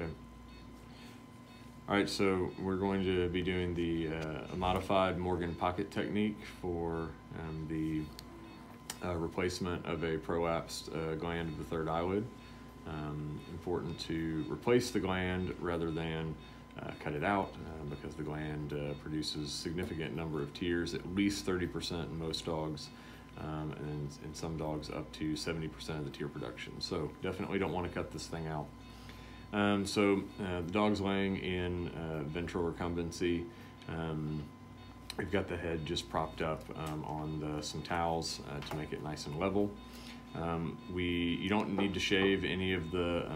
Okay. All right, so we're going to be doing the modified Morgan pocket technique for the replacement of a prolapsed gland of the third eyelid. Important to replace the gland rather than cut it out because the gland produces significant number of tears, at least 30% in most dogs, and in some dogs up to 70% of the tear production. So definitely don't want to cut this thing out. The dog's laying in ventral recumbency. We've got the head just propped up on some towels to make it nice and level. You don't need to shave any of the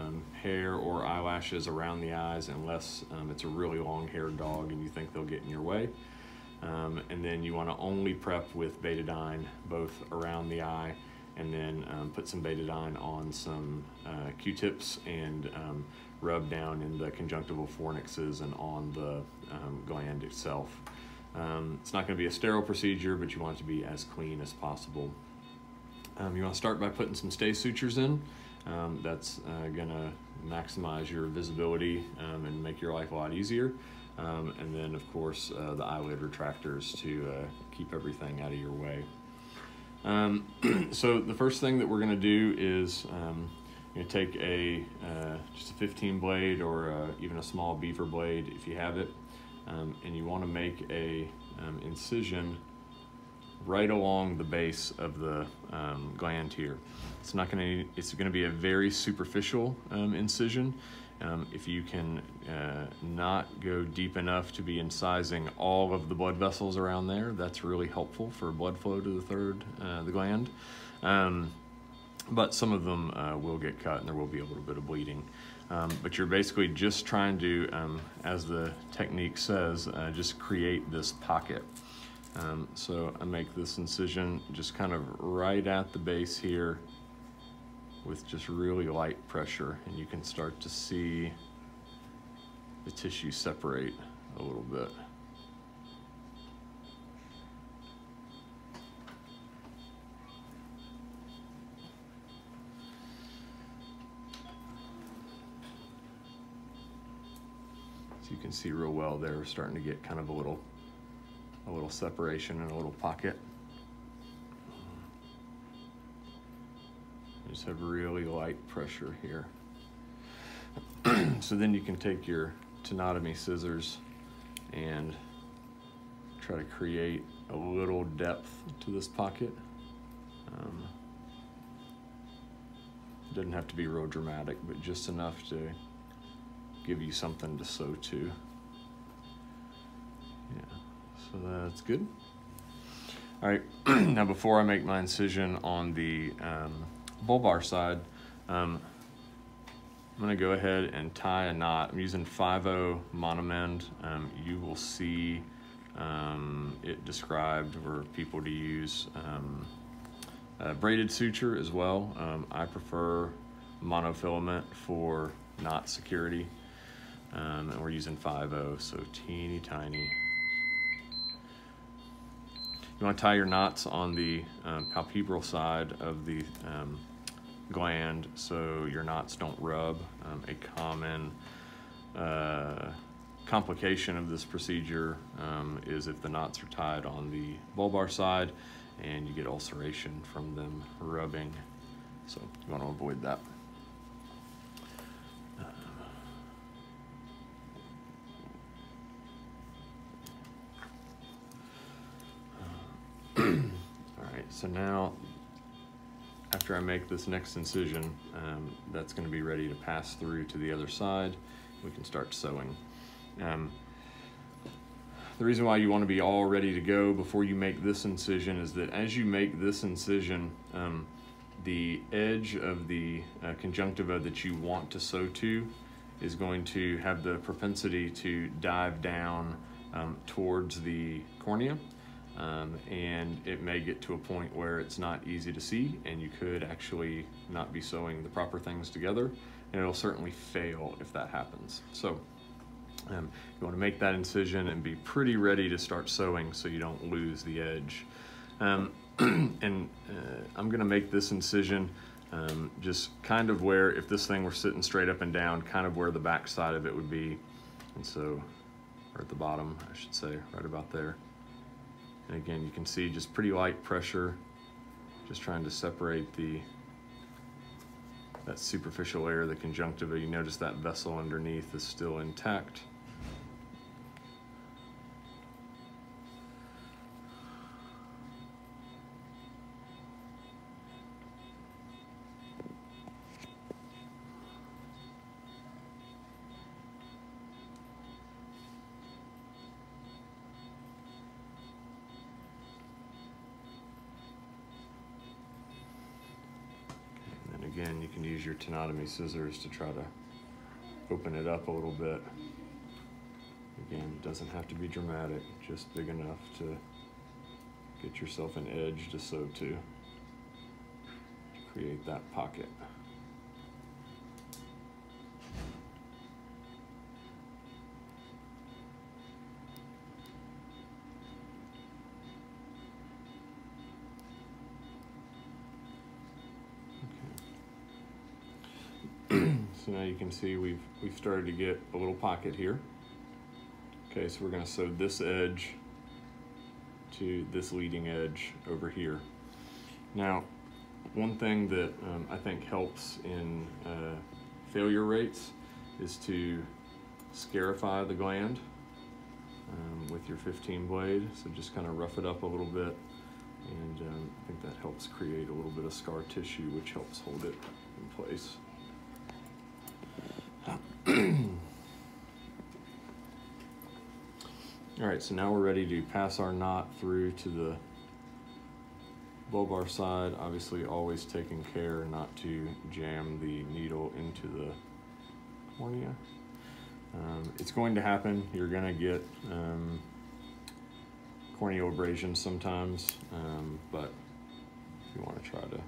hair or eyelashes around the eyes unless it's a really long-haired dog and you think they'll get in your way. And then you want to only prep with betadine both around the eye, and then put some betadine on some Q-tips and rub down in the conjunctival fornixes and on the gland itself. It's not going to be a sterile procedure, but you want it to be as clean as possible. You want to start by putting some stay sutures in. That's going to maximize your visibility and make your life a lot easier. And then, of course, the eyelid retractors to keep everything out of your way. So the first thing that we're going to do is take just a 15 blade or even a small beaver blade if you have it, and you want to make a incision right along the base of the gland here. It's going to be a very superficial incision. If you can not go deep enough to be incising all of the blood vessels around there, that's really helpful for blood flow to the gland. But some of them will get cut and there will be a little bit of bleeding. But you're basically just trying to, as the technique says, just create this pocket. So I make this incision just kind of right at the base here with just really light pressure, and you can start to see the tissue separate a little bit. So you can see real well there, we're starting to get kind of a little separation and a little pocket. Just have really light pressure here. So then you can take your tenotomy scissors and try to create a little depth to this pocket. It doesn't have to be real dramatic, but just enough to give you something to sew to. Yeah, so that's good. All right, now before I make my incision on the bulbar side, I'm going to go ahead and tie a knot. I'm using 5/0 monomend. You will see it described for people to use braided suture as well. I prefer monofilament for knot security, and we're using 5/0, so teeny tiny. You want to tie your knots on the palpebral side of the gland so your knots don't rub. A common complication of this procedure is if the knots are tied on the bulbar side and you get ulceration from them rubbing. So you want to avoid that. So now, after I make this next incision, that's going to be ready to pass through to the other side. We can start sewing. The reason why you want to be all ready to go before you make this incision is that as you make this incision, the edge of the conjunctiva that you want to sew to is going to have the propensity to dive down towards the cornea. And it may get to a point where it's not easy to see and you could actually not be sewing the proper things together, and it'll certainly fail if that happens. So you want to make that incision and be pretty ready to start sewing so you don't lose the edge. I'm going to make this incision just kind of where, if this thing were sitting straight up and down, kind of where the back side of it would be. And so, or at the bottom, I should say, right about there. And again, you can see just pretty light pressure, just trying to separate that superficial layer, the conjunctiva. You notice that vessel underneath is still intact. Again, you can use your tenotomy scissors to try to open it up a little bit. Again, it doesn't have to be dramatic, just big enough to get yourself an edge to sew to create that pocket. So now you can see we've started to get a little pocket here. Okay, so we're going to sew this edge to this leading edge over here. Now, one thing that I think helps in failure rates is to scarify the gland with your 15 blade. So just kind of rough it up a little bit, and I think that helps create a little bit of scar tissue, which helps hold it in place. All right, so now we're ready to pass our knot through to the bulbar side. Obviously, always taking care not to jam the needle into the cornea. It's going to happen. You're going to get corneal abrasions sometimes, but you want to try to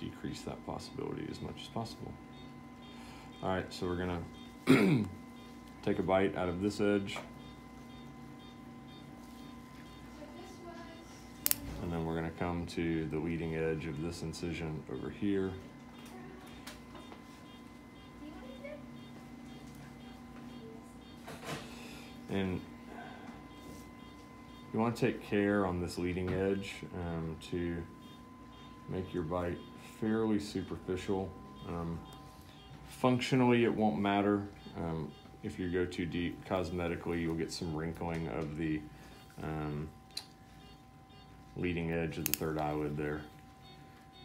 decrease that possibility as much as possible. All right, so we're gonna take a bite out of this edge, and then we're gonna come to the leading edge of this incision over here. And you want to take care on this leading edge to make your bite fairly superficial. Functionally, it won't matter. If you go too deep, cosmetically, you'll get some wrinkling of the leading edge of the third eyelid there.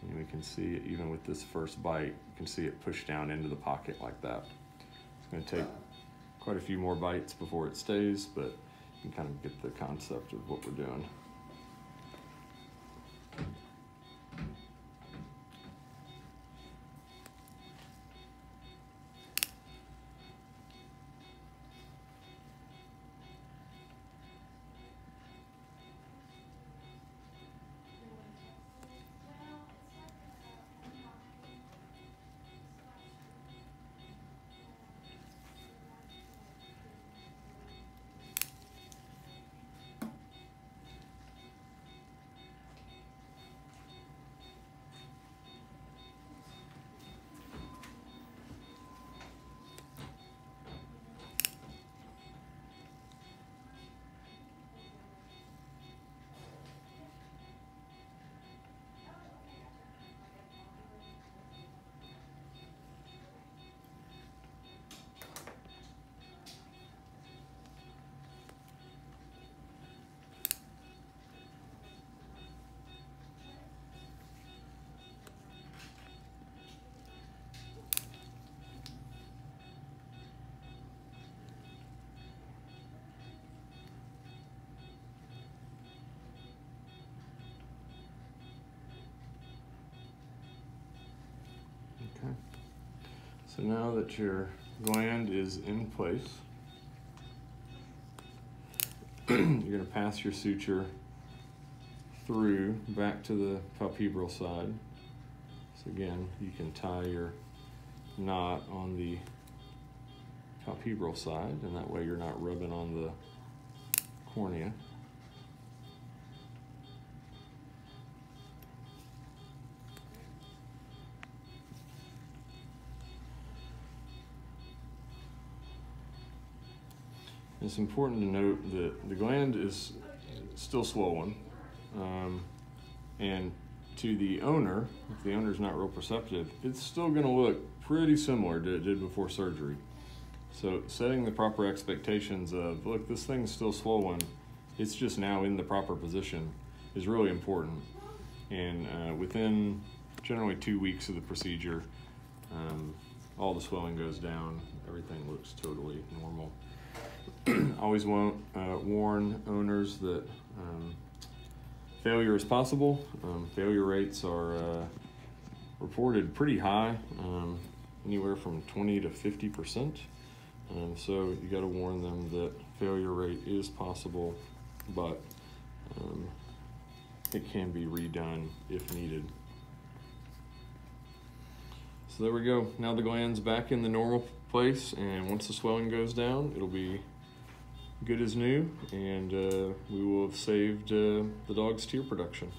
And we can see it, even with this first bite, you can see it push down into the pocket like that. It's going to take quite a few more bites before it stays, but you can kind of get the concept of what we're doing. Okay. So now that your gland is in place, you're going to pass your suture through back to the palpebral side. So again, you can tie your knot on the palpebral side, and that way you're not rubbing on the cornea. It's important to note that the gland is still swollen, and to the owner, if the owner's not real perceptive, it's still going to look pretty similar to it did before surgery. So setting the proper expectations of, look, this thing's still swollen, it's just now in the proper position, is really important. And within generally 2 weeks of the procedure, all the swelling goes down, everything looks totally normal. Always warn owners that failure is possible. Failure rates are reported pretty high, anywhere from 20 to 50%. So you got to warn them that failure rate is possible, but it can be redone if needed. So there we go. Now the gland's back in the normal place, and once the swelling goes down, it'll be good as new, and we will have saved the dog's tear production.